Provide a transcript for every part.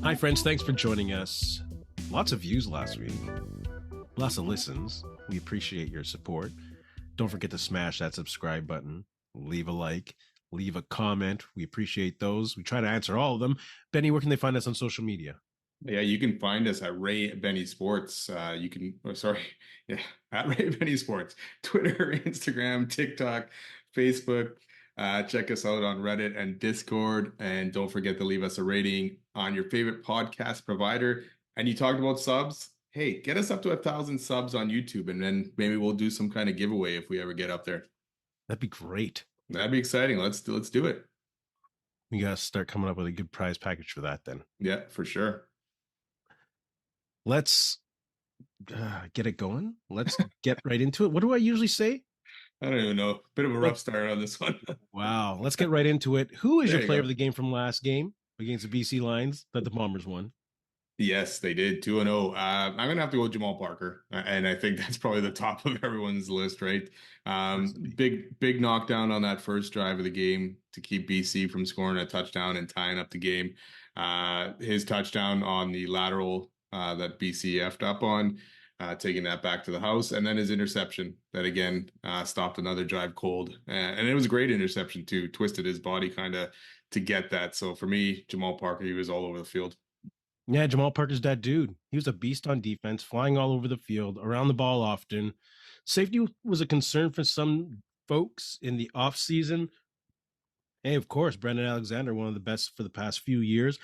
Hi, friends. Thanks for joining us. Lots of views last week. Lots of listens. We appreciate your support. Don't forget to smash that subscribe button. Leave a like. Leave a comment. We appreciate those. We try to answer all of them. Benny, where can they find us on social media? Yeah, you can find us at Ray Benny Sports. At Ray Benny Sports, Twitter, Instagram, TikTok, Facebook. Check us out on Reddit and Discord. And don't forget to leave us a rating on your favorite podcast provider. And you talked about subs. Hey, get us up to 1,000 subs on YouTube, and then maybe we'll do some kind of giveaway if we ever get up there. That'd be great. That'd be exciting. Let's do it. We got to start coming up with a good prize package for that then. Yeah, for sure. Let's get it going. Let's get right into it. What do I usually say? I don't even know. Bit of a rough start on this one. Wow. Let's get right into it. Who is There your you player go. of the game from last game against the BC Lions that the Bombers won? Yes, they did 2-0. I'm gonna have to go with Jamal Parker, and I think that's probably the top of everyone's list, right? Big knockdown on that first drive of the game to keep BC from scoring a touchdown and tying up the game. His touchdown on the lateral that BC effed up on, taking that back to the house, and then his interception that again stopped another drive cold, and it was a great interception too. Twisted his body kind of to get that. So for me, Jamal Parker, he was all over the field. Yeah, Jamal Parker's that dude. He was a beast on defense, flying all over the field, around the ball often. Safety was a concern for some folks in the offseason. Hey, of course, Brendan Alexander, one of the best for the past few years.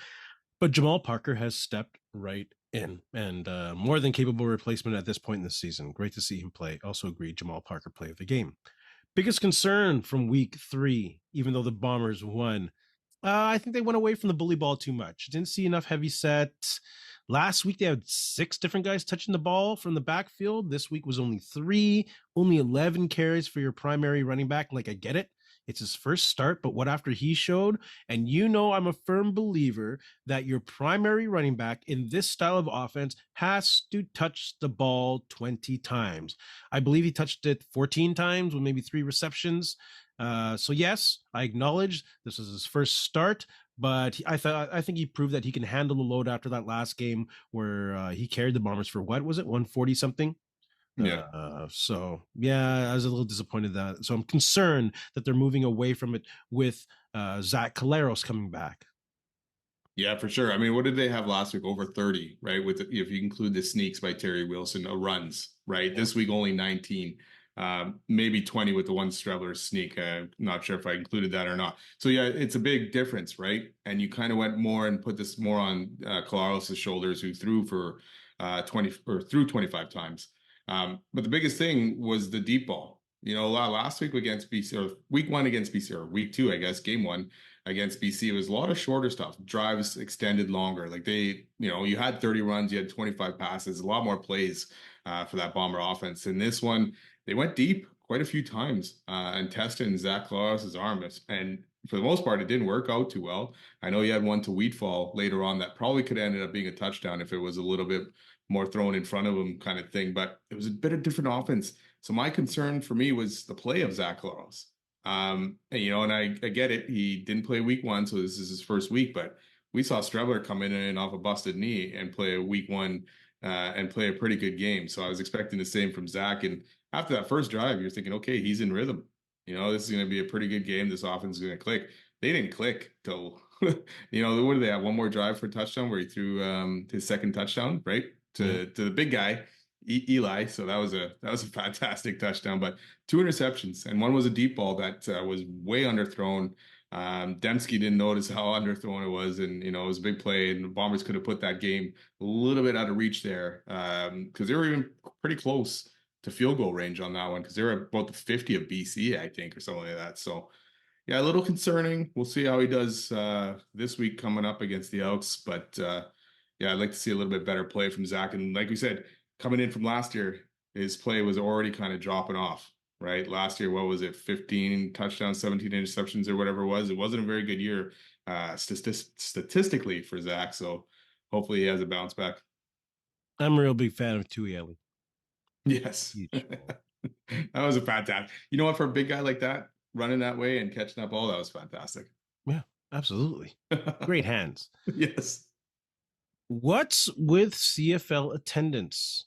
But Jamal Parker has stepped right in and more than capable replacement at this point in the season. Great to see him play. Also agreed, Jamal Parker play of the game. Biggest concern from week 3, even though the Bombers won, I think they went away from the bully ball too much. Didn't see enough heavy set. Last week, they had 6 different guys touching the ball from the backfield. This week was only 3, only 11 carries for your primary running back. Like, I get it. It's his first start, but what after he showed, and you know I'm a firm believer that your primary running back in this style of offense has to touch the ball 20 times. I believe he touched it 14 times with maybe 3 receptions. So yes, I acknowledge this is his first start, but I think he proved that he can handle the load after that last game where he carried the Bombers for what was it, 140 something. Yeah. So yeah, I was a little disappointed that. So I'm concerned that they're moving away from it with Zach Caleros coming back. Yeah, for sure. I mean, what did they have last week? Over 30, right? If you include the sneaks by Terry Wilson, runs, right? Yeah. This week only 19. Maybe 20 with the one Streveler sneak. Not sure if I included that or not. So yeah, it's a big difference, right? And you kind of went more and put this more on Caleros' shoulders, who threw for 25 times. But the biggest thing was the deep ball. You know, last week against BC, or week 1 against BC, or week 2, I guess, game 1 against BC, it was a lot of shorter stuff. Drives extended longer. Like you had 30 runs, you had 25 passes, a lot more plays for that Bomber offense. In this one, they went deep quite a few times and tested Zach Caleros' arm. And for the most part, it didn't work out too well. I know you had one to Wheatfall later on that probably could have ended up being a touchdown if it was a little bit more thrown in front of him kind of thing. But it was a bit of different offense. So my concern for me was the play of Zach Caleros. And I get it. He didn't play week 1, so this is his first week. But we saw Streveler come in off a busted knee and play a week 1 and play a pretty good game. So I was expecting the same from Zach. And after that first drive, you're thinking, okay, he's in rhythm. This is going to be a pretty good game. This offense is going to click. They didn't click till, what do they have? One more drive for a touchdown where he threw his second touchdown, right? To the big guy, Eli. So that was a fantastic touchdown, but 2 interceptions. And one was a deep ball that was way underthrown. Dembski didn't notice how underthrown it was. And, it was a big play, and the Bombers could have put that game a little bit out of reach there because they were even pretty close to field goal range on that one because they were about the 50 of BC, I think, or something like that. So, yeah, a little concerning. We'll see how he does this week coming up against the Elks. But, yeah, I'd like to see a little bit better play from Zach. And like we said, coming in from last year, his play was already kind of dropping off, right? Last year, what was it, 15 touchdowns, 17 interceptions or whatever it was. It wasn't a very good year statistically for Zach. So hopefully he has a bounce back. I'm a real big fan of Tuieli. Yes. That was a fantastic. You know what, for a big guy like that, running that way and catching that ball, that was fantastic. Yeah, absolutely. Great hands. Yes. What's with CFL attendance?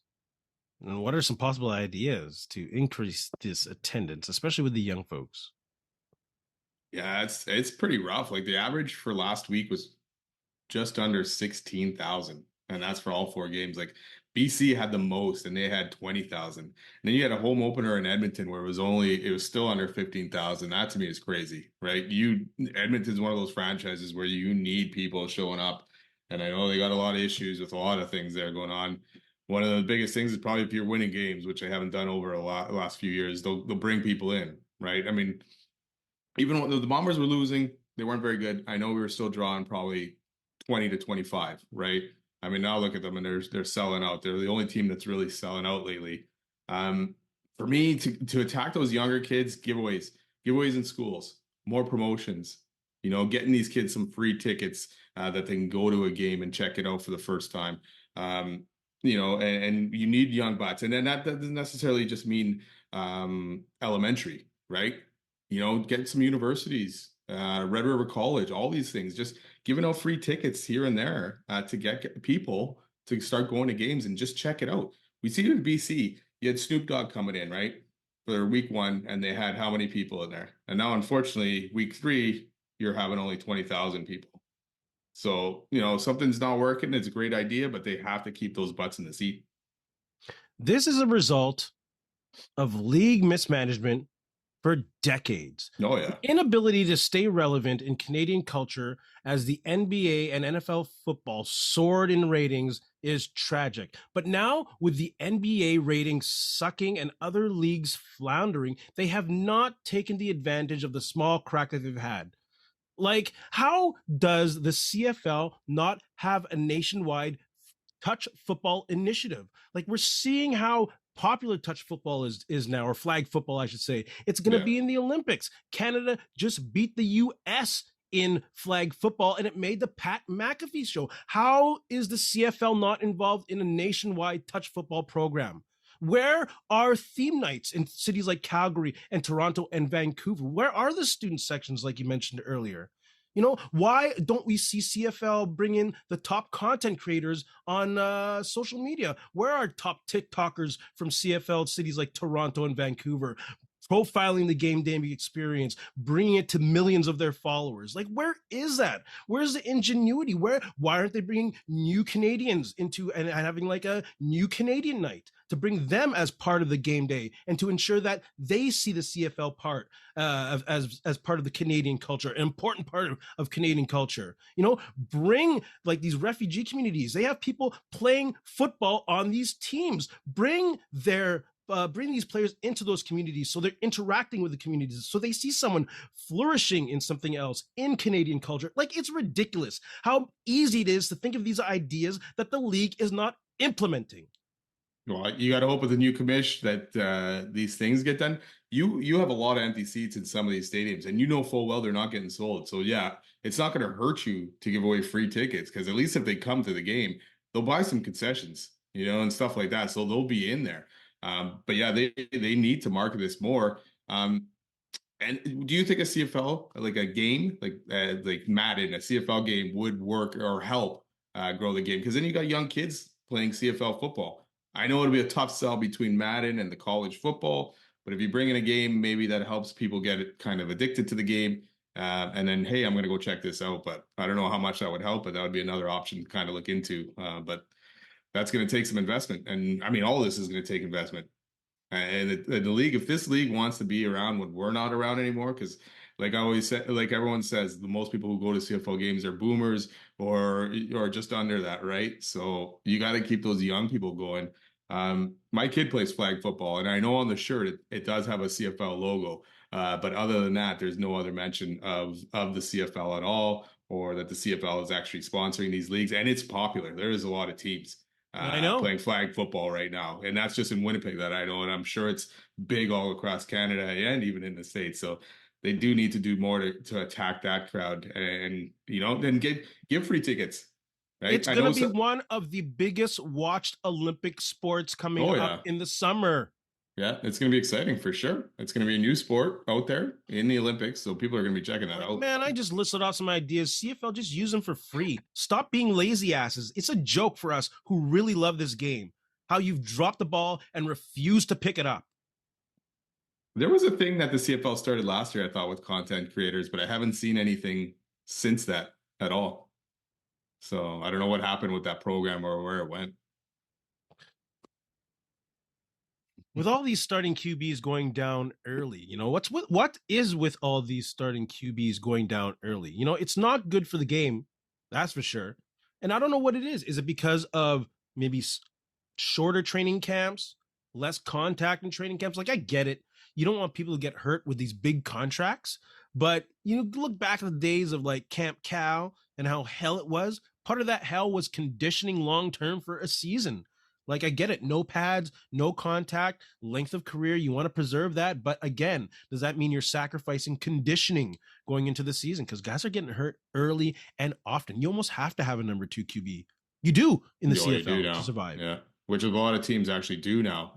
And what are some possible ideas to increase this attendance, especially with the young folks? Yeah, it's pretty rough. Like the average for last week was just under 16,000. And that's for all four games. Like BC had the most and they had 20,000. And then you had a home opener in Edmonton where it was still under 15,000. That to me is crazy, right? Edmonton's one of those franchises where you need people showing up. And I know they got a lot of issues with a lot of things there going on. One of the biggest things is probably if you're winning games, which I haven't done over the last few years, they'll bring people in, right? I mean, even when the Bombers were losing, they weren't very good. I know we were still drawing probably 20 to 25, right? I mean, now look at them and they're selling out. They're the only team that's really selling out lately. Um, for me to attack those younger kids, giveaways in schools, more promotions, getting these kids some free tickets that they can go to a game and check it out for the first time. And you need young butts. And then that doesn't necessarily just mean elementary, right? Get some universities, Red River College, all these things, just giving out free tickets here and there to get people to start going to games and just check it out. We see it in BC. You had Snoop Dogg coming in, right? For week one, and they had how many people in there? And now, unfortunately, week three, you're having only 20,000 people. So, something's not working. It's a great idea, but they have to keep those butts in the seat. This is a result of league mismanagement for decades. Oh, The yeah. inability to stay relevant in Canadian culture as the NBA and NFL football soared in ratings is tragic. But now, with the NBA ratings sucking and other leagues floundering, they have not taken the advantage of the small crack that they've had. Like, how does the CFL not have a nationwide touch football initiative? Like, we're seeing how popular touch football is now, or flag football, I should say. It's going to Yeah. be in the Olympics. Canada just beat the US in flag football, and it made the Pat McAfee show. How is the CFL not involved in a nationwide touch football program? Where are theme nights in cities like Calgary and Toronto and Vancouver? Where are the student sections, like you mentioned earlier? Why don't we see CFL bring in the top content creators on social media? Where are top TikTokers from CFL cities like Toronto and Vancouver profiling the game day experience, bringing it to millions of their followers? Like, where is that? Where's the ingenuity? Why aren't they bringing new Canadians into and having like a new Canadian night to bring them as part of the game day and to ensure that they see the CFL part as part of the Canadian culture, an important part of Canadian culture? Bring like these refugee communities. They have people playing football on these teams. Bring these players into those communities so they're interacting with the communities, so they see someone flourishing in something else in Canadian culture. Like, it's ridiculous how easy it is to think of these ideas that the league is not implementing. Well, you got to hope with the new commish that these things get done. You have a lot of empty seats in some of these stadiums, and you know full well they're not getting sold. So yeah, it's not going to hurt you to give away free tickets because at least if they come to the game, they'll buy some concessions, and stuff like that. So they'll be in there. But yeah, they need to market this more. And do you think a CFL like a game like Madden, a CFL game would work or help grow the game? Because then you got young kids playing CFL football. I know it'll be a tough sell between Madden and the college football, but if you bring in a game, maybe that helps people get it kind of addicted to the game. And then, hey, I'm going to go check this out. But I don't know how much that would help, but that would be another option to kind of look into. But that's going to take some investment. And I mean, all of this is going to take investment. And the league, if this league wants to be around when we're not around anymore, because like I always say, like everyone says, the most people who go to CFL games are boomers or just under that, right? So you got to keep those young people going. My kid plays flag football, and I know on the shirt it does have a CFL logo, but other than that, there's no other mention of the CFL at all, or that the CFL is actually sponsoring these leagues, and it's popular. There is a lot of teams I know. playing flag football right now. And that's just in Winnipeg that I know. And I'm sure it's big all across Canada and even in the States. So they do need to do more to attack that crowd and, then give free tickets. Right. It's I going to know. be So, one of the biggest watched Olympic sports coming oh, up yeah. in the summer. Yeah, it's going to be exciting for sure. It's going to be a new sport out there in the Olympics, so people are going to be checking that Like, out. man, I just listed off some ideas. CFL, just use them for free. Stop being lazy asses. It's a joke for us who really love this game. How you've dropped the ball and refused to pick it up. There was a thing that the CFL started last year, I thought, with content creators, but I haven't seen anything since that at all. So I don't know what happened with that program or where it went. With all these starting QBs going down early, what is with all these starting QBs going down early? It's not good for the game, that's for sure. And I don't know what it is. Is it because of maybe shorter training camps, less contact in training camps? Like, I get it. You don't want people to get hurt with these big contracts, but you look back at the days of like Camp Cal and how hell it was. Part of that hell was conditioning long term for a season. Like, I get it. No pads, no contact, length of career. You want to preserve that. But again, does that mean you're sacrificing conditioning going into the season? Because guys are getting hurt early and often. You almost have to have a number two QB. You do in the Oh, you do CFL to now. survive. Yeah. Which a lot of teams actually do now.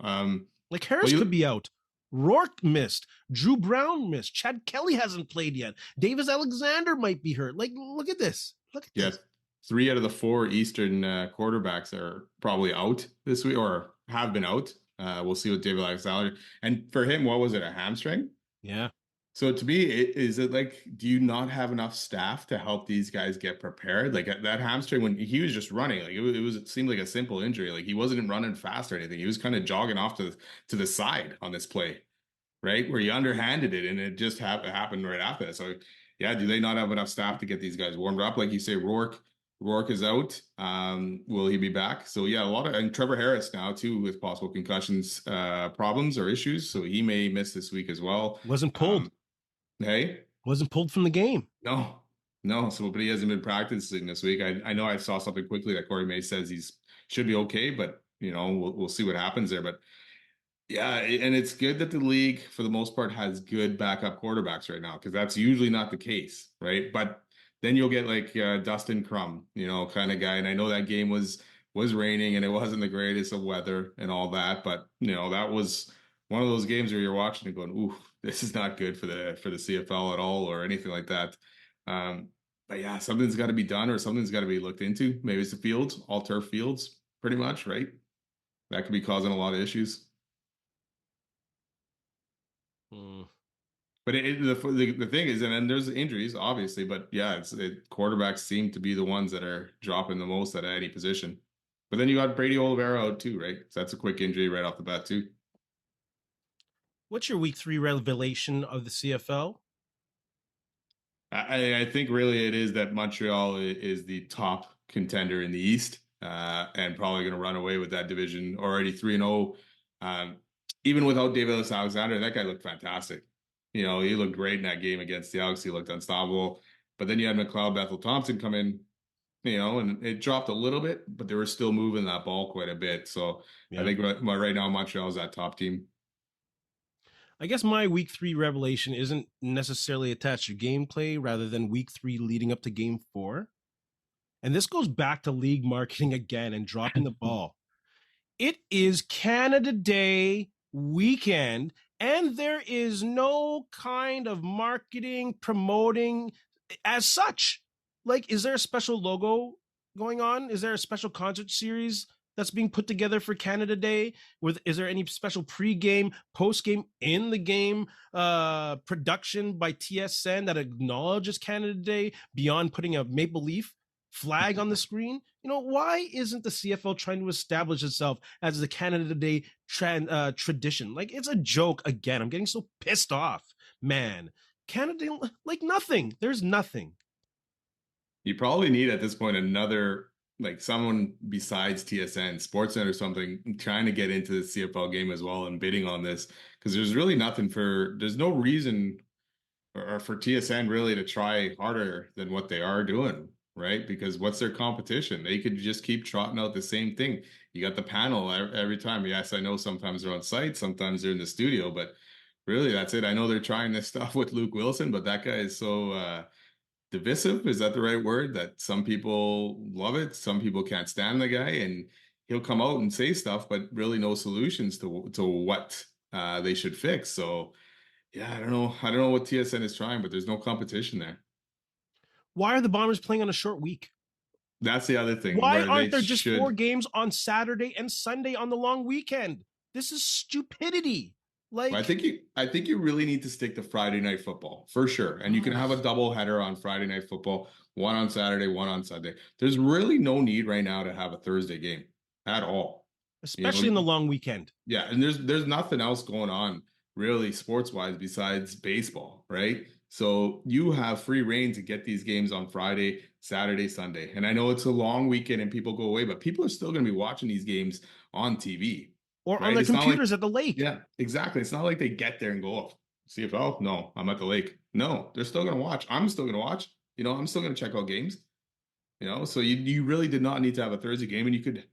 Like, Well, Harris could be out. Rourke missed. Drew Brown missed. Chad Kelly hasn't played yet. Davis Alexander might be hurt. Like, look at this. Look at yeah, this. 3 out of the 4 Eastern quarterbacks are probably out this week or have been out. We'll see what David Alexander. And for him, what was it, a hamstring? Yeah. So to me, is it like, do you not have enough staff to help these guys get prepared? Like that hamstring, when he was just running, like it seemed like a simple injury. Like he wasn't running fast or anything. He was kind of jogging off to the side on this play, right? Where he underhanded it and it just happened right after that. So yeah, do they not have enough staff to get these guys warmed up? Like you say, Rourke is out. Will he be back? So yeah, a lot of, and Trevor Harris now too with possible concussions problems or issues. So he may miss this week as well. Wasn't pulled. Um, Hey, Wasn't pulled from the game. no, no. So, but he hasn't been practicing this week. I know I saw something quickly that Corey May says he's should be okay, but we'll see what happens there. But yeah, and it's good that the league for the most part has good backup quarterbacks right now because that's usually not the case, right? But then you'll get like Dustin Crum, kind of guy. And I know that game was raining and it wasn't the greatest of weather and all that, but that was one of those games where you're watching and going, "Ooh, this is not good for the CFL at all," or anything like that. Um, but yeah, something's got to be done or something's got to be looked into. Maybe it's the fields, all turf fields, pretty much, right? That could be causing a lot of issues. Mm. But the thing is, and then there's injuries, obviously, but yeah, quarterbacks seem to be the ones that are dropping the most at any position. But then you got Brady Oliveira out too, right? So that's a quick injury right off the bat too. What's your week 3 revelation of the CFL? I think really it is that Montreal is the top contender in the East, and probably going to run away with that division. Already 3-0. Even without Davis Alexander, that guy looked fantastic. He looked great in that game against the Elks. He looked unstoppable. But then you had McLeod Bethel Thompson come in, and it dropped a little bit, but they were still moving that ball quite a bit. So I Yeah. think right now Montreal is that top team. I guess my week 3 revelation isn't necessarily attached to gameplay rather than week 3 leading up to game 4. And this goes back to league marketing again and dropping the ball. It is Canada Day weekend, and there is no kind of marketing, promoting as such. Like, is there a special logo going on? Is there a special concert series that's being put together for Canada Day? Is there any special pre-game, post-game, in the game production by TSN that acknowledges Canada Day beyond putting a maple leaf flag on the screen? Why isn't the CFL trying to establish itself as the Canada Day tradition? Like, it's a joke again. I'm getting so pissed off, man. Canada, like, nothing. There's nothing. You probably need at this point another, like someone besides TSN, Sportsnet or something, trying to get into the CFL game as well and bidding on this because there's really there's no reason or for TSN really to try harder than what they are doing, right? Because what's their competition? They could just keep trotting out the same thing. You got the panel every time. Yes, I know sometimes they're on site, sometimes they're in the studio, but really that's it. I know they're trying this stuff with Luke Wilson, but that guy is so divisive. Is that the right word? That some people love it, some people can't stand the guy, and he'll come out and say stuff, but really no solutions to what they should fix. So yeah, I don't know. I don't know what TSN is trying, but there's no competition there. Why are the Bombers playing on a short week? That's the other thing Why where they aren't there just 4 should. games on Saturday and Sunday on the long weekend? This is stupidity. I Like, think you really need to stick to Friday night football for sure. And you can have a double header on Friday night football, one on Saturday, one on Sunday. There's really no need right now to have a Thursday game at all. You especially in know, the long weekend. yeah, and there's nothing else going on really sports wise besides baseball, right? So you have free reign to get these games on Friday, Saturday, Sunday. And I know it's a long weekend and people go away, but people are still going to be watching these games on TV, Or on right? their It's not like, computers at the lake. yeah, exactly. It's not like they get there and go, oh, CFL? No, I'm at the lake. No, they're still going to watch. I'm still going to watch. I'm still going to check out games. So you really did not need to have a Thursday game, and you could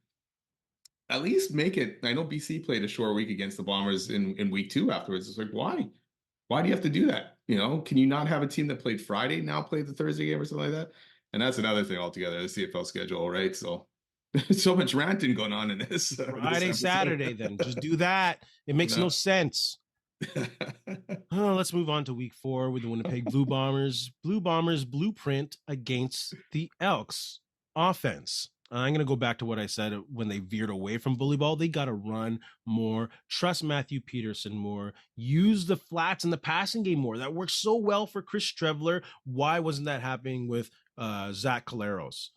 at least make it. I know BC played a short week against the Bombers in week 2 afterwards. It's like, why? Why do you have to do that? Can you not have a team that played Friday now play the Thursday game or something like that? And that's another thing altogether, the CFL schedule, right? So so much ranting going on in this Friday, Saturday, episode. then just do that. It makes no No. sense. Let's move on to week 4 with the Winnipeg Blue Bombers. Blue Bombers blueprint against the Elks offense. I'm going to go back to what I said when they veered away from bully ball. They got to run more, trust Matthew Peterson more, use the flats in the passing game more. That works so well for Chris Strevler. Why wasn't that happening with Zach Caleros?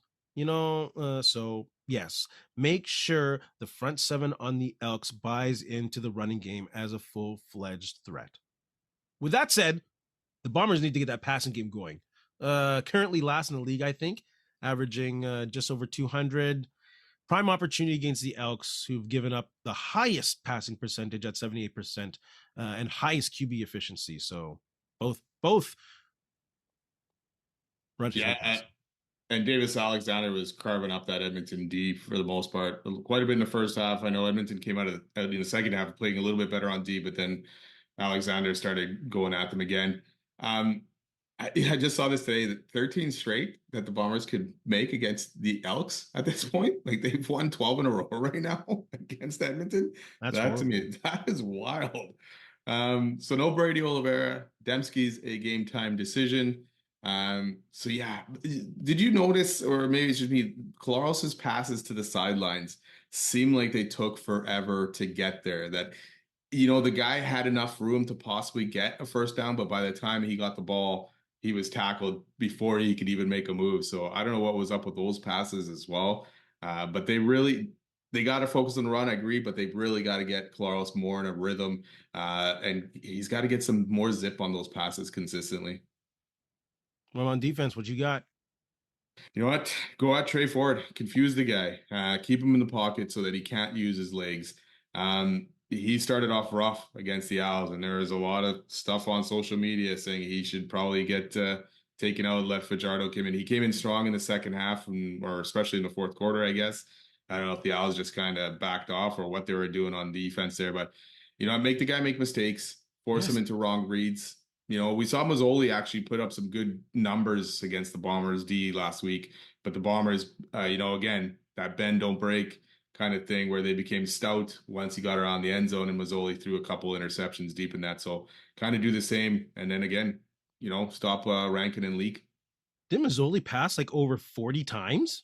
So yes, make sure the front 7 on the Elks buys into the running game as a full-fledged threat. With that said, the Bombers need to get that passing game going. Currently last in the league, I think, averaging just over 200. Prime opportunity against the Elks, who've given up the highest passing percentage at 78% and highest QB efficiency. So both run Yeah, and Davis Alexander was carving up that Edmonton D for the most part. Quite a bit in the first half. I know Edmonton came out in the second half playing a little bit better on D, but then Alexander started going at them again. I just saw this today that 13 straight that the Bombers could make against the Elks at this point. Like they've won 12 in a row right now against Edmonton. That's That to horrible. me, that is wild. So no Brady Oliveira. Dembski's a game time decision. So yeah, did you notice, or maybe it's just me, Claros's passes to the sidelines seem like they took forever to get there. That, the guy had enough room to possibly get a first down, but by the time he got the ball, he was tackled before he could even make a move. So I don't know what was up with those passes as well. But they got to focus on the run. I agree, but they've really got to get Claros more in a rhythm. And he's got to get some more zip on those passes consistently. Well, on defense, what you got? You know what? Go at Trey Ford. Confuse the guy. Keep him in the pocket so that he can't use his legs. He started off rough against the Owls, and there was a lot of stuff on social media saying he should probably get taken out. Let Fajardo come in. He came in strong in the second half, or especially in the fourth quarter, I guess. I don't know if the Owls just kind of backed off or what they were doing on defense there, but make the guy make mistakes, force him Yes. into wrong reads. We saw Mazzoli actually put up some good numbers against the Bombers D last week, but the Bombers, again, that bend don't break kind of thing where they became stout once he got around the end zone and Mazzoli threw a couple interceptions deep in that. So kind of do the same. And then again, stop Rankin and Leak. Did Mazzoli pass like over 40 times?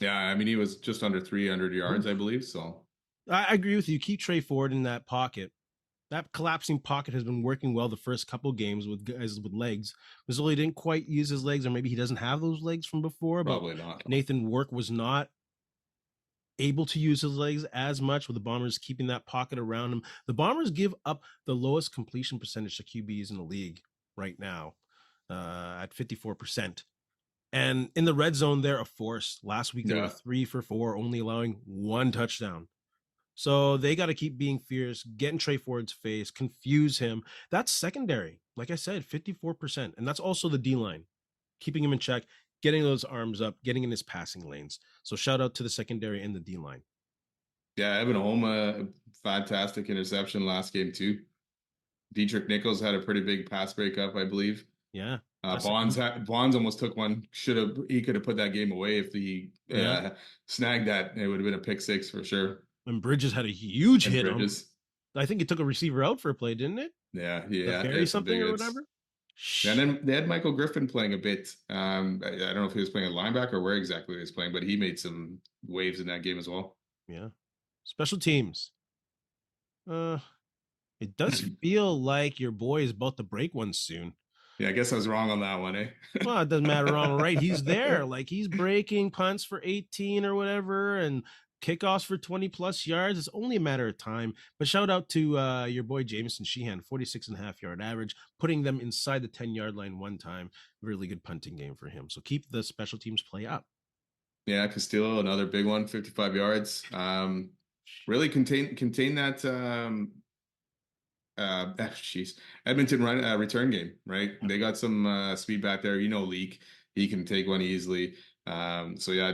Yeah, I mean, he was just under 300 yards, I believe. So I agree with you. Keep Trey Ford in that pocket. That collapsing pocket has been working well the first couple games with guys with legs. Mazzoli didn't quite use his legs, or maybe he doesn't have those legs from before. probably But not. Nathan Work was not able to use his legs as much with the Bombers keeping that pocket around him. The Bombers give up the lowest completion percentage to QBs in the league right now at 54%. And in the red zone, they're a force. Last week, they were 3 for 4, only allowing 1 touchdown. So they got to keep being fierce, get in Trey Ford's face, confuse him. That's secondary. Like I said, 54%. And that's also the D line, keeping him in check, getting those arms up, getting in his passing lanes. So shout out to the secondary and the D line. Yeah, Evan Holm, fantastic interception last game too. Dietrich Nichols had a pretty big pass breakup, I believe. Yeah. Bonds almost took one. He could have put that game away if he snagged that. It would have been a pick 6 for sure. And Bridges had a huge hit Bridges. I think it took a receiver out for a play, didn't it? Yeah, The yeah, Barry yeah, some something big or hits. whatever? And Shh. then they had Michael Griffin playing a bit. I don't know if he was playing a linebacker or where exactly he was playing, but he made some waves in that game as well. Yeah. Special teams. Uh, it does feel like your boy is about to break one soon. Yeah, I guess I was wrong on that one, eh? Well, it doesn't matter wrong or right. He's there. Like he's breaking punts for 18 or whatever and kickoffs for 20 plus yards. It's only a matter of time. But shout out to your boy Jameson Sheehan, 46.5 yard average, putting them inside the 10 yard line one time. Really good punting game for him. So keep the special teams play up. Yeah, Castillo, another big one, 55 yards. Really contain that jeez, Edmonton return game, right? They got some speed back there. Leak, he can take one easily. So yeah,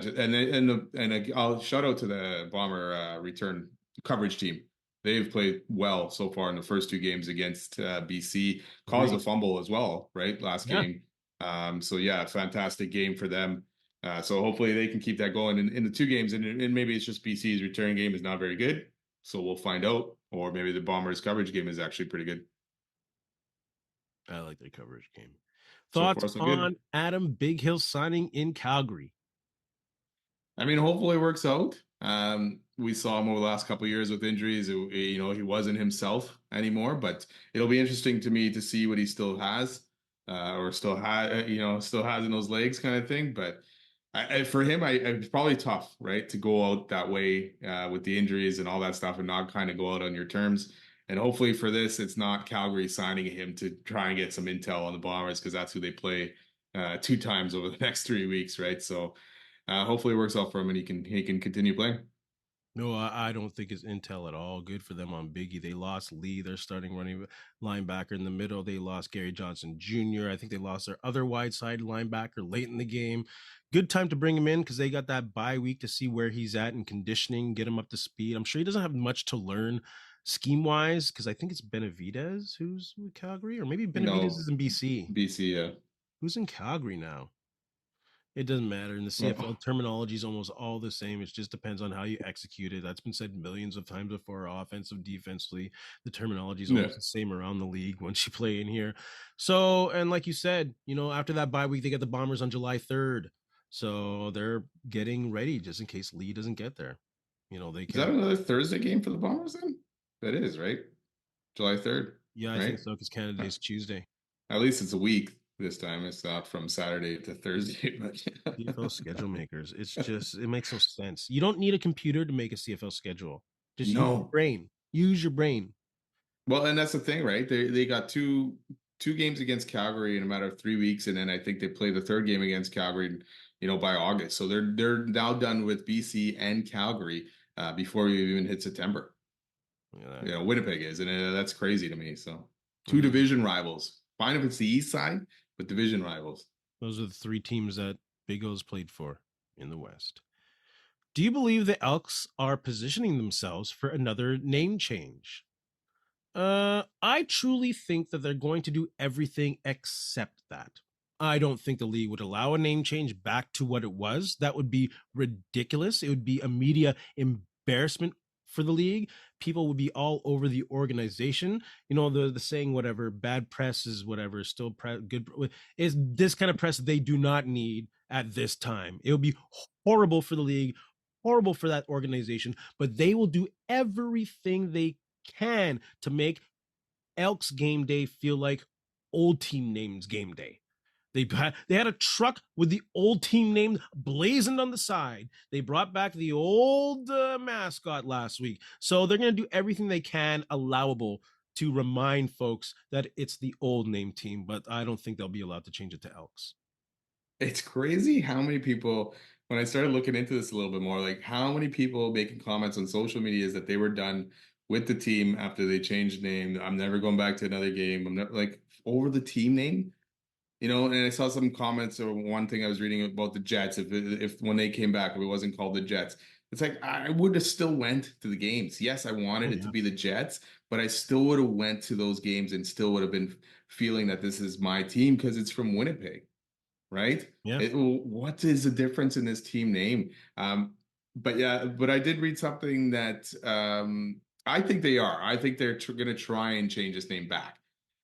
I'll shout out to the Bomber return coverage team. They've played well so far in the first two games against BC. Caused a Agreed. fumble as well, right? Last Yeah. game. So yeah, fantastic game for them. So hopefully they can keep that going in the two games, and maybe it's just BC's return game is not very good. So we'll find out. Or maybe the Bombers coverage game is actually pretty good. I like their coverage game. So Thoughts far, so good. on Adam Big Hill signing in Calgary? I mean, hopefully it works out. We saw him over the last couple of years with injuries. He wasn't himself anymore, but it'll be interesting to me to see what he still has, or still has in those legs kind of thing. But for him, it's probably tough, right, to go out that way with the injuries and all that stuff and not kind of go out on your terms. And hopefully for this, it's not Calgary signing him to try and get some intel on the Bombers because that's who they play two times over the next 3 weeks, right? So hopefully it works out for him and he can continue playing. No, I don't think it's intel at all. Good for them on Biggie. They lost Lee, their starting running linebacker in the middle. They lost Gary Johnson Jr. I think they lost their other wide side linebacker late in the game. Good time to bring him in because they got that bye week to see where he's at in conditioning, get him up to speed. I'm sure he doesn't have much to learn scheme wise because I think it's Benavidez who's with Calgary, or maybe Benavidez No, is in BC. BC. Who's in Calgary now? It doesn't matter. In the CFL, Well, terminology is almost all the same. It just depends on how you execute it. That's been said millions of times before, offensive, defensively. The terminology is yeah. almost the same around the league once you play in here. So, and like you said, after that bye week, they get the Bombers on July 3rd. So they're getting ready just in case Lee doesn't get there. They Is that can. another Thursday game for the Bombers then? That is, right? July 3rd, Yeah, I think right? so because Canada Day's Tuesday. At least it's a week this time. It's not from Saturday to Thursday, but CFL schedule makers. It makes no sense. You don't need a computer to make a CFL schedule. Just use your no. brain. Use your brain. Well, and that's the thing, right? They got two games against Calgary in a matter of 3 weeks, and then I think they play the third game against Calgary, by August. So they're now done with BC and Calgary before we even hit September. Yeah, Winnipeg is, and that's crazy to me. So two mhm. division rivals. Fine if it's the East side, but division rivals. Those are the three teams that Big O's played for in the West. Do you believe the Elks are positioning themselves for another name change? I truly think that they're going to do everything except that. I don't think the league would allow a name change back to what it was. That would be ridiculous. It would be a media embarrassment for the league. People would be all over the organization. The saying, whatever, bad press is whatever, still good. Is this kind of press they do not need at this time. It would be horrible for the league, horrible for that organization, but they will do everything they can to make Elks game day feel like old team names game day. They had a truck with the old team name blazoned on the side. They brought back the old mascot last week. So they're going to do everything they can allowable to remind folks that it's the old name team, but I don't think they'll be allowed to change it to Elks. It's crazy how many people, when I started looking into this a little bit more, like how many people making comments on social media is that they were done with the team after they changed name. I'm never going back to another game. I'm not like over the team name. And I saw some comments or one thing I was reading about the Jets. If when they came back, if it wasn't called the Jets, it's like I would have still went to the games. Yes, I wanted Oh, it to yeah. be the Jets, but I still would have went to those games and still would have been feeling that this is my team because it's from Winnipeg, right? Yeah. What is the difference in this team name? But yeah, but I did read something that I think they are. I think they're going to try and change his name back.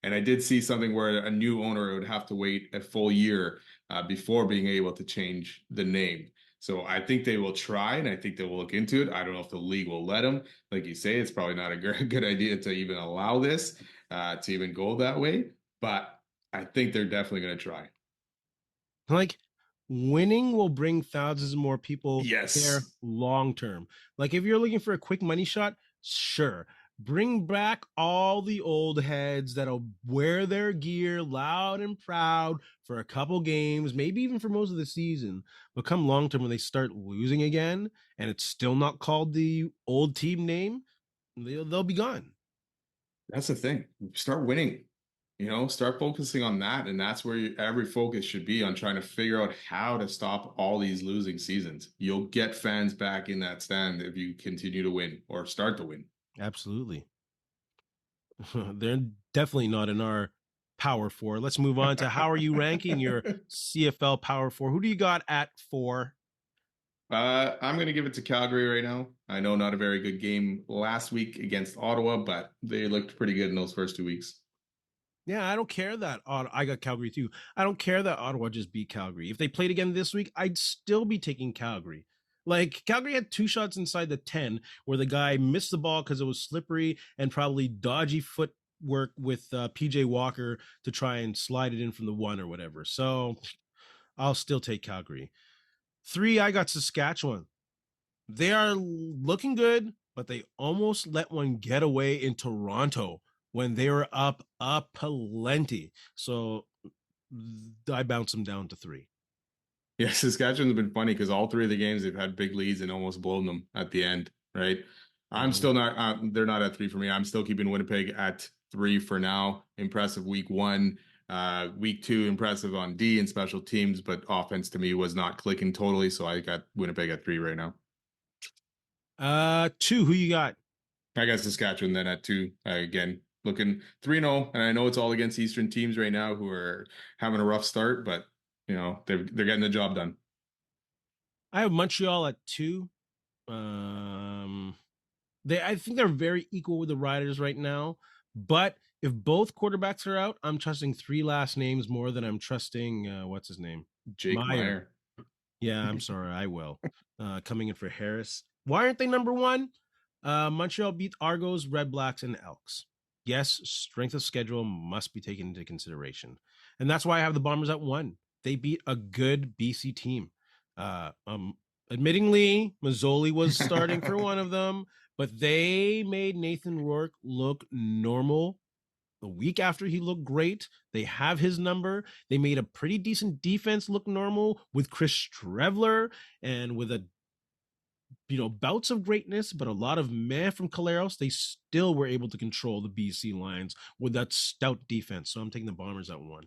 And I did see something where a new owner would have to wait a full year before being able to change the name. So I think they will try, and I think they will look into it. I don't know if the league will let them. Like you say, it's probably not a good idea to even allow this to even go that way. But I think they're definitely going to try. Like, winning will bring thousands more people there Yes. long term. Like, if you're looking for a quick money shot, sure. Bring back all the old heads that'll wear their gear loud and proud for a couple games, maybe even for most of the season. But come long term, when they start losing again and it's still not called the old team name, they'll be gone. That's the thing. Start winning. Start focusing on that, and that's where every focus should be on trying to figure out how to stop all these losing seasons. You'll get fans back in that stand if you continue to win or start to win. Absolutely. They're definitely not in our Power Four. Let's move on to how are you ranking your CFL Power Four? Who do you got at 4? I'm going to give it to Calgary right now. I know not a very good game last week against Ottawa, but they looked pretty good in those first 2 weeks. Yeah, I don't care that I got Calgary too. I don't care that Ottawa just beat Calgary. If they played again this week, I'd still be taking Calgary. Like, Calgary had 2 shots inside the 10 where the guy missed the ball because it was slippery and probably dodgy footwork with PJ Walker to try and slide it in from the 1 or whatever. So I'll still take Calgary. 3, I got Saskatchewan. They are looking good, but they almost let one get away in Toronto when they were up a plenty. So I bounced them down to 3. Yeah, Saskatchewan's been funny because all three of the games they've had big leads and almost blown them at the end, right? I'm Mm-hmm. still not, they're not at three for me. I'm still keeping Winnipeg at three for now. Impressive week one. Week two, impressive on D and special teams, but offense to me was not clicking totally. So I got Winnipeg at three right now. 2, who you got? I got Saskatchewan then at two. Again, looking 3-0. And I know it's all against Eastern teams right now who are having a rough start, but they're getting the job done. I have Montreal at 2. Um, I think they're very equal with the Riders right now. But if both quarterbacks are out, I'm trusting 3 last names more than I'm trusting what's his name? Jake Meyer. Meyer. Yeah, I'm sorry, I will. Coming in for Harris. Why aren't they number 1? Montreal beat Argos, Red Blacks, and Elks. Yes, strength of schedule must be taken into consideration. And that's why I have the Bombers at 1. They beat a good BC team. Uh, um, Admittingly, Mazzoli was starting for one of them, but they made Nathan Rourke look normal the week after he looked great. They have his number. They made a pretty decent defense look normal with Chris Strevler and with a bouts of greatness, but a lot of man from Caleros. They still were able to control the BC Lions with that stout defense. So I'm taking the Bombers at 1.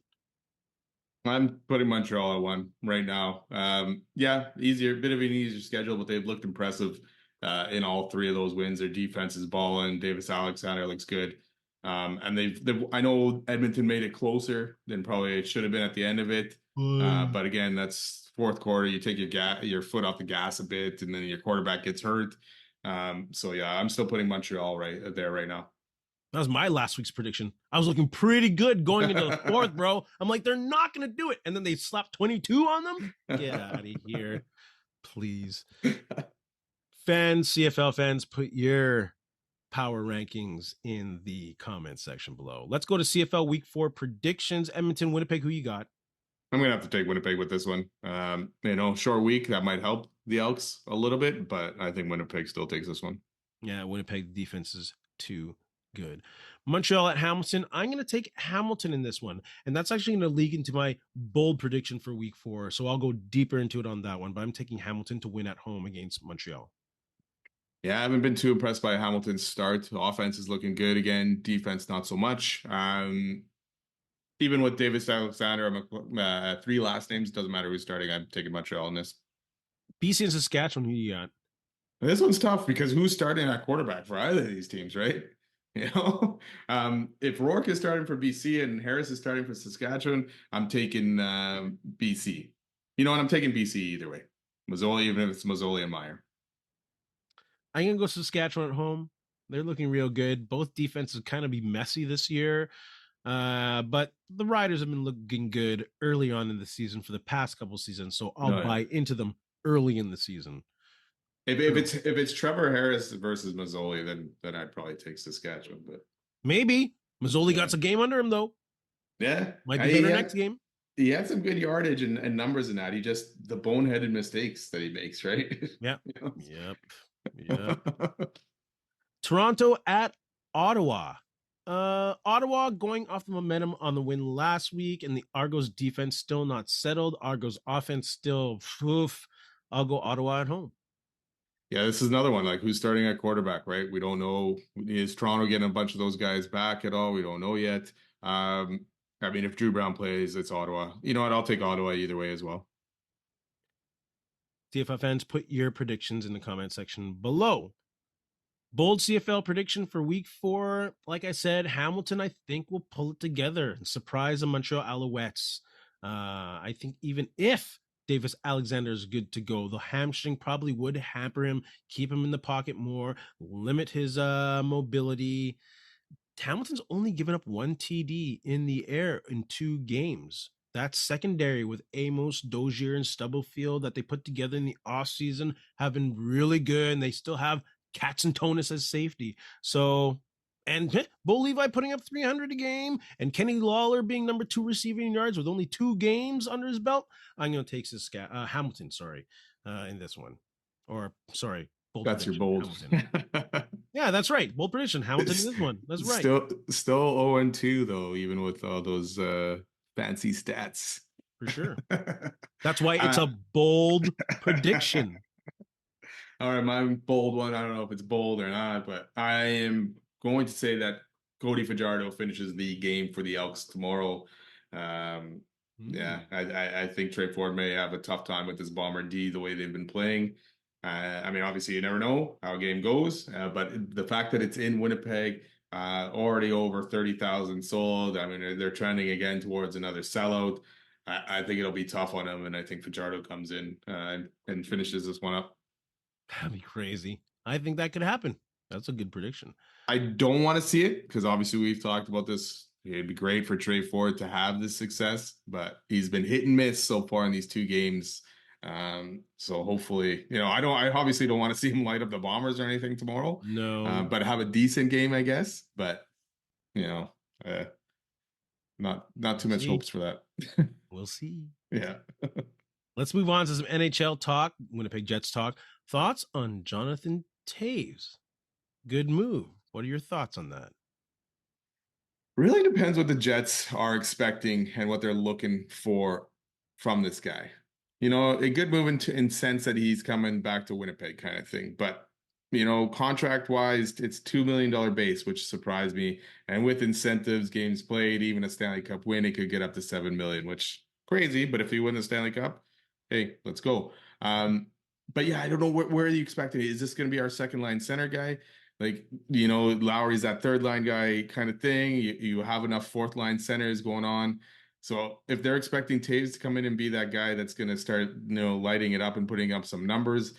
I'm putting Montreal at one right now. Yeah, bit of an easier schedule, but they've looked impressive in all three of those wins. Their defense is balling. Davis Alexander looks good. And I know Edmonton made it closer than probably it should have been at the end of it. But again, that's fourth quarter. You take your foot off the gas a bit, and then your quarterback gets hurt. So yeah, I'm still putting Montreal right there right now. That was my last week's prediction. I was looking pretty good going into the fourth, bro. I'm like, they're not going to do it. And then they slapped 22 on them. Get out of here, please. CFL fans, put your power rankings in the comments section below. Let's go to CFL Week 4 predictions. Edmonton, Winnipeg, who you got? I'm gonna have to take Winnipeg with this one. Short week that might help the Elks a little bit, but I think Winnipeg still takes this one. Yeah, Winnipeg defense is too good. Montreal at Hamilton. I'm going to take Hamilton in this one. And that's actually going to leak into my bold prediction for week 4. So I'll go deeper into it on that one. But I'm taking Hamilton to win at home against Montreal. Yeah, I haven't been too impressed by Hamilton's start. The offense is looking good again. Defense, not so much. Even with Davis Alexander, I'm 3 last names. Doesn't matter who's starting. I'm taking Montreal in this. BC and Saskatchewan, who you got? This one's tough because who's starting at quarterback for either of these teams, right? You know, if Rourke is starting for BC and Harris is starting for Saskatchewan, I'm taking BC. You know what? I'm taking BC either way. Mazzoli, even if it's Mazzoli and Meyer. I'm going to go Saskatchewan at home. They're looking real good. Both defenses kind of be messy this year. But the Riders have been looking good early on in the season for the past couple seasons, so I'll No, yeah. buy into them early in the season. True. If it's Trevor Harris versus Mazzoli, then I'd probably take Saskatchewan. But Maybe Mazzoli got yeah, some game under him though. yeah, Might be better next game. he had some good yardage and numbers in that. He just the boneheaded mistakes that he makes, right? Yep. You Yep. Yep. know? Toronto at Ottawa. Ottawa going off the momentum on the win last week, and the Argos defense still not settled. Argos offense still, oof. I'll go Ottawa at home. Yeah, this is another one. Like, who's starting at quarterback, right? We don't know. Is Toronto getting a bunch of those guys back at all? We don't know yet. I mean, if Drew Brown plays, it's Ottawa. You know what? I'll take Ottawa either way as well. CFL fans, put your predictions in the comment section below. Bold CFL prediction for week 4. Like I said, Hamilton, I think, will pull it together and surprise the Montreal Alouettes. I think even if Davis Alexander is good to go, the hamstring probably would hamper him, keep him in the pocket more, limit his mobility. Hamilton's only given up 1 TD in the air in 2 games. That's secondary with Amos, Dozier, and Stubblefield that they put together in the offseason have been really good, and they still have Katz and Tonis as safety. So, and Bo Levi putting up 300 a game, and Kenny Lawler being number 2 receiving yards with only 2 games under his belt. I'm going to take Hamilton, in this one. Or, sorry, bold That's your prediction, bold. Hamilton. Yeah, that's right. Bold prediction, Hamilton in this one. That's right. Still 0-2 though, even with all those fancy stats. For sure. That's why it's a bold prediction. All right, my bold one. I don't know if it's bold or not, but I am going to say that Cody Fajardo finishes the game for the Elks tomorrow. Yeah, I think Trey Ford may have a tough time with this Bomber D the way they've been playing. I mean, obviously, you never know how a game goes, but the fact that it's in Winnipeg, already over 30,000 sold. I mean, they're trending again towards another sellout. I think it'll be tough on them, and I think Fajardo comes in and finishes this one up. That'd be crazy. I think that could happen. That's a good prediction. I don't want to see it because obviously we've talked about this. It'd be great for Trey Ford to have this success, but he's been hit and miss so far in these 2 games. So hopefully, I obviously don't want to see him light up the Bombers or anything tomorrow. No, but have a decent game, I guess. But not too much hopes for that. We'll see. Yeah. Let's move on to some NHL talk, Winnipeg Jets talk. Thoughts on Jonathan Toews? Good move. What are your thoughts on that? Really depends what the Jets are expecting and what they're looking for from this guy. A good move in sense that he's coming back to Winnipeg kind of thing. But, contract wise, it's $2 million base, which surprised me. And with incentives, games played, even a Stanley Cup win, it could get up to $7 million, which crazy. But if he win the Stanley Cup, hey, let's go. But yeah, I don't know where are you expecting? Is this going to be our second line center guy? Like, Lowry's that third line guy kind of thing. You have enough fourth line centers going on. So if they're expecting Toews to come in and be that guy that's going to start, lighting it up and putting up some numbers,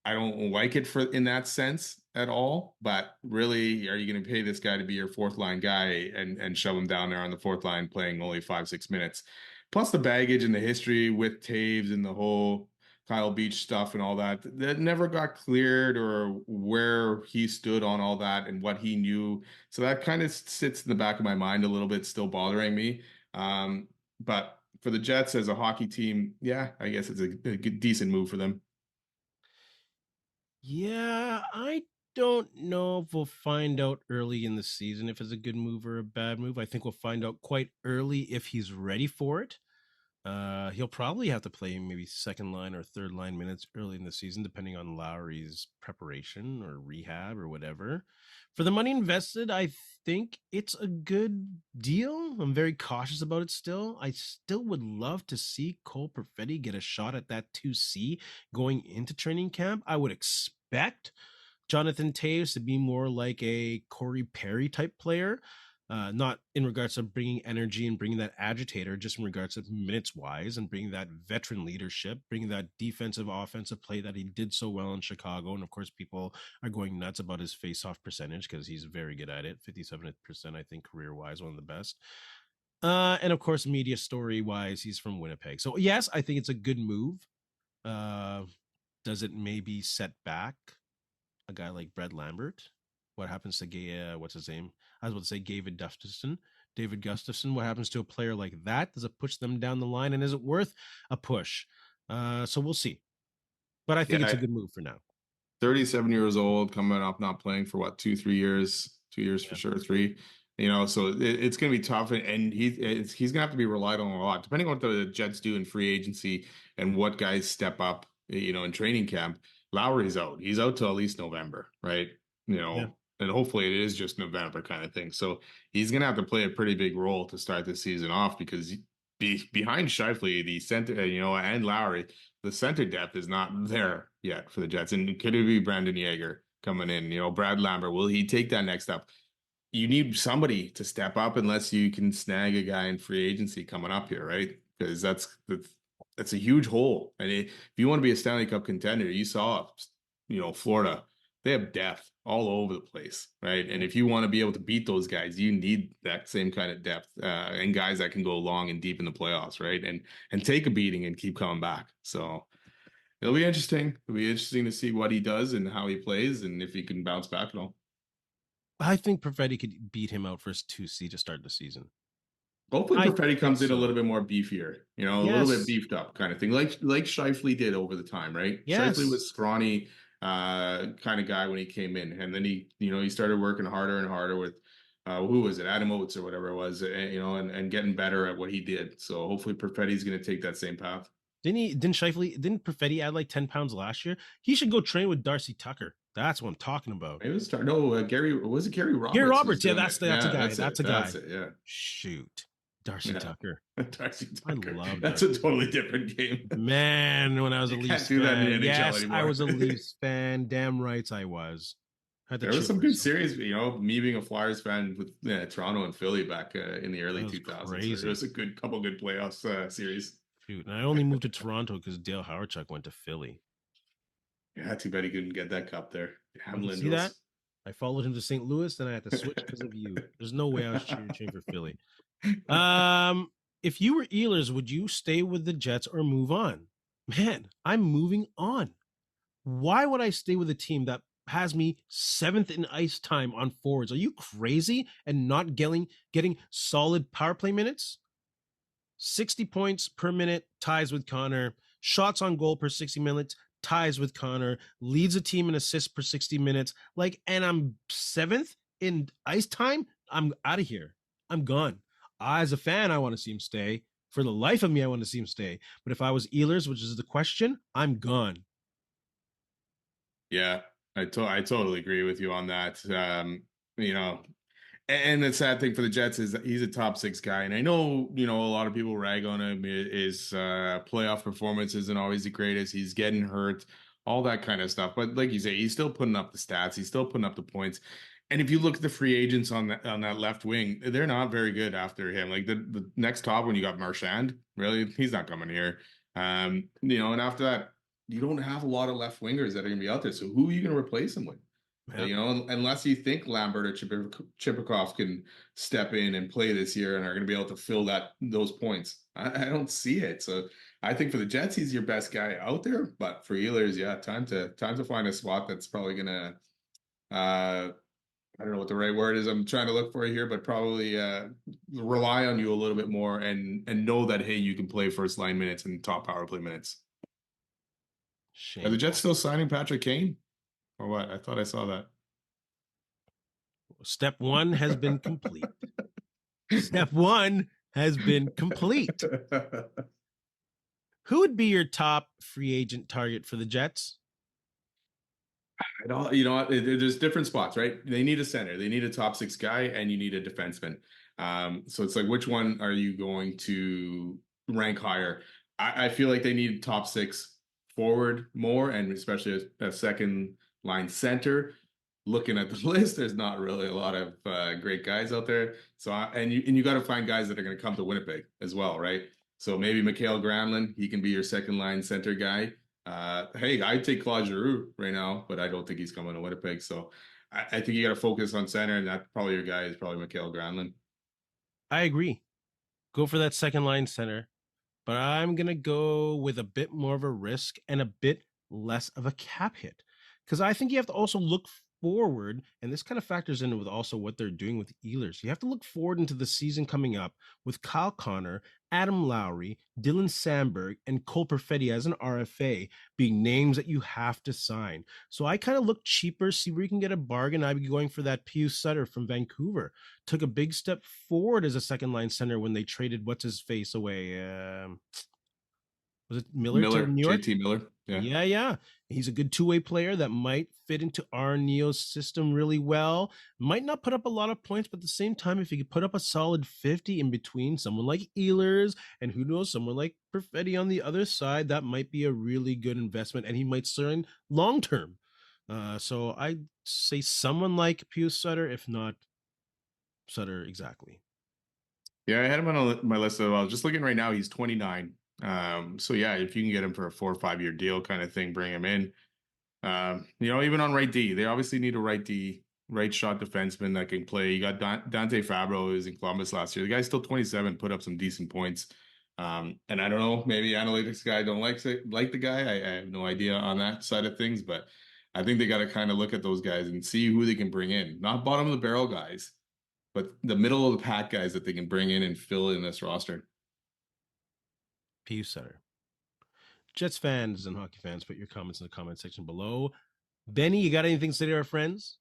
I don't like it in that sense at all. But really, are you going to pay this guy to be your fourth line guy and shove him down there on the fourth line playing only 5-6 minutes? Plus the baggage and the history with Toews and the whole Kyle Beach stuff and all that never got cleared, or where he stood on all that and what he knew. So that kind of sits in the back of my mind a little bit, still bothering me. But for the Jets as a hockey team, yeah, I guess it's a decent move for them. Yeah, I don't know if we'll find out early in the season if it's a good move or a bad move. I think we'll find out quite early if he's ready for it. He'll probably have to play maybe second line or third line minutes early in the season, depending on Lowry's preparation or rehab or whatever. For the money invested, I think it's a good deal. I'm very cautious about it still. I still would love to see Cole Perfetti get a shot at that 2C going into training camp. I would expect Jonathan Toews to be more like a Corey Perry type player. Not in regards to bringing energy and bringing that agitator, just in regards of minutes wise and bringing that veteran leadership, bringing that defensive, offensive play that he did so well in Chicago. And of course, people are going nuts about his face-off percentage because he's very good at it. 57%, I think, career-wise, one of the best. And of course, media story-wise, he's from Winnipeg. So yes, I think it's a good move. Uh, does it maybe set back a guy like Brad Lambert? What happens to what's his name? I was about to say David Gustafson. David Gustafson. What happens to a player like that? Does it push them down the line, and is it worth a push? So we'll see. But I think it's a Yeah, good move for now. 37 years old, coming up, not playing for what, 2 3 years, 2 years for Yeah. sure, three. So it's going to be tough, and he's going to have to be relied on a lot, depending on what the Jets do in free agency and what guys step up. In training camp. Lowry's out. He's out till at least November, right? Yeah. And hopefully it is just November kind of thing. So he's going to have to play a pretty big role to start the season off because behind Shifley, the center, and Lowry, the center depth is not there yet for the Jets. And could it be Brandon Yeager coming in? Brad Lambert, will he take that next step? You need somebody to step up unless you can snag a guy in free agency coming up here, right? Because that's a huge hole. And if you want to be a Stanley Cup contender, you saw, Florida, they have depth all over the place, right? And if you want to be able to beat those guys, you need that same kind of depth and guys that can go long and deep in the playoffs, right? And take a beating and keep coming back. So it'll be interesting. It'll be interesting to see what he does and how he plays and if he can bounce back at all. I think Perfetti could beat him out for his 2C to start the season. Hopefully, I Perfetti think comes in a so. little bit more beefier, a little bit Yes. beefed up kind of thing, like Shifley did over the time, right? Shifley Yes. was scrawny, kind of guy when he came in, and then he started working harder and harder with, who was it, Adam Oates or whatever it was, and getting better at what he did. So hopefully, Perfetti's going to take that same path. Didn't Perfetti add like 10 pounds last year? He should go train with Darcy Tucker. That's what I'm talking about. Maybe start. No, Gary was it Gary Gary Roberts who's Roberts. Yeah, doing it? that's a Yeah, guy. that's That's it. a That's guy. it. Yeah, Shoot. Darcy yeah. Tucker. Darcy I Tucker. love That's Darcy a totally Tucker. different game. Man, when I was a You can't Leafs do that in the fan. NHL Yes, I anymore. was a Leafs fan. Damn rights I was. Had to There was cheer some for good myself. series, me being a Flyers fan with Toronto and Philly back in the That early was 2000s. There crazy. was a couple good playoffs series. Shoot. And I only moved to Toronto because Dale Howardchuk went to Philly. Yeah, too bad he couldn't get that cup there. Damn See that? Lindros. I followed him to St. Louis, then I had to switch because of you. There's no way I was cheering for Philly. Um, if you were Ehlers, would you stay with the Jets or move on? Man, I'm moving on. Why would I stay with a team that has me seventh in ice time on forwards? Are you crazy and not getting solid power play minutes? 60 points per minute, ties with Connor. Shots on goal per 60 minutes, ties with Connor. Leads a team in assists per 60 minutes. And I'm seventh in ice time. I'm out of here. I'm gone. As a fan, I want to see him stay. For the life of me, I want to see him stay. But if I was Ehlers, which is the question, I'm gone. Yeah, I totally agree with you on that. And the sad thing for the Jets is that he's a top six guy, and I know a lot of people rag on him. His playoff performance isn't always the greatest. He's getting hurt, all that kind of stuff. But like you say, he's still putting up the stats. He's still putting up the points. And if you look at the free agents on that left wing, they're not very good after him. Like the next top one, you got Marchand. Really, he's not coming here. And after that, you don't have a lot of left wingers that are going to be out there. So who are you going to replace him with? Yeah. Unless you think Lambert or Chipikov can step in and play this year and are going to be able to fill those points. I don't see it. So I think for the Jets, he's your best guy out there. But for Ehlers, yeah, time to find a spot that's probably going to, I don't know what the right word is I'm trying to look for here, but probably rely on you a little bit more and know that, hey, you can play first line minutes and top power play minutes. Are the Jets Shameful. still signing Patrick Kane? Or what? I thought I saw that. Step one has been complete. Step one has been complete. Who would be your top free agent target for the Jets? There's different spots, right? They need a center, they need a top six guy, and you need a defenseman. So it's like, which one are you going to rank higher? I feel like they need top six forward more, and especially a second line center. looking at the list, there's not really a lot of great guys out there. So and you got to find guys that are going to come to Winnipeg as well, right? So maybe Mikhail Granlund, he can be your second line center guy. Hey, I'd take Claude Giroux right now, but I don't think he's coming to Winnipeg. So I think you got to focus on center, and that probably your guy is probably Mikhail Granlund. I agree. Go for that second line center, but I'm going to go with a bit more of a risk and a bit less of a cap hit. Because I think you have to also look forward, and this kind of factors in with also what they're doing with Ehlers. You have to look forward into the season coming up with Kyle Connor, Adam Lowry, Dylan Sandberg, and Cole Perfetti as an RFA being names that you have to sign. So I kind of look cheaper, see where you can get a bargain. I'd be going for that Pius Sutter from Vancouver. Took a big step forward as a second line center when they traded what's his face away. Was it Miller to New York? JT Miller. Yeah. He's a good two-way player that might fit into Arneo's system really well. Might not put up a lot of points, but at the same time, if he could put up a solid 50 in between someone like Ehlers and who knows, someone like Perfetti on the other side, that might be a really good investment, and he might sign long-term. So I'd say someone like Pius Sutter, if not Sutter exactly. Yeah, I had him on my list as well. Just looking right now, he's 29. So yeah, if you can get him for a 4 or 5 year deal kind of thing, bring him in. Even on right D, they obviously need a right D, right shot defenseman that can play. You got Dante Fabro, who was in Columbus last year. The guy's still 27, put up some decent points. And I don't know, maybe analytics guy don't like the guy. I have no idea on that side of things, but I think they got to kind of look at those guys and see who they can bring in. Not bottom of the barrel guys, but the middle of the pack guys that they can bring in and fill in this roster. Pius Sutter. Jets fans and hockey fans, put your comments in the comment section below. Benny, you got anything to say to our friends?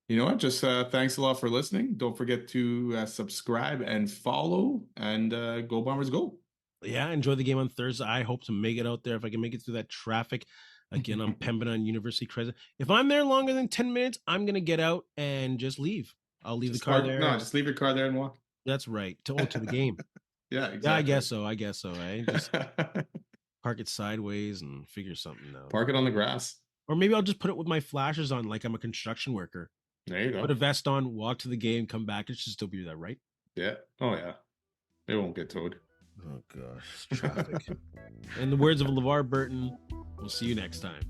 You know what? Just thanks a lot for listening. Don't forget to subscribe and follow, and go Bombers go. Yeah, enjoy the game on Thursday. I hope to make it out there if I can make it through that traffic. Again, on Pembina and University Crescent. If I'm there longer than 10 minutes, I'm going to get out and just leave. I'll leave the car there. No, just leave your car there and walk. That's right. To the game. Yeah, exactly. Yeah, I guess so. Eh? Just park it sideways and figure something out. Park it on the grass. Or maybe I'll just put it with my flashers on like I'm a construction worker. There you go. Put a vest on, walk to the game, come back. It should still be that, right? Yeah. Oh, yeah. It won't get towed. Oh, gosh. Traffic. In the words of LeVar Burton, we'll see you next time.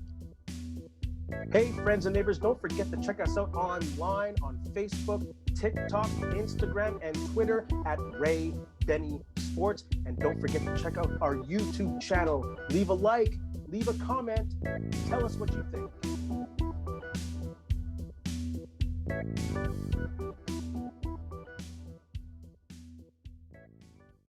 Hey, friends and neighbors, don't forget to check us out online on Facebook, TikTok, Instagram, and Twitter at Ray Benny Sports. And don't forget to check out our YouTube channel. Leave a like, leave a comment, tell us what you think.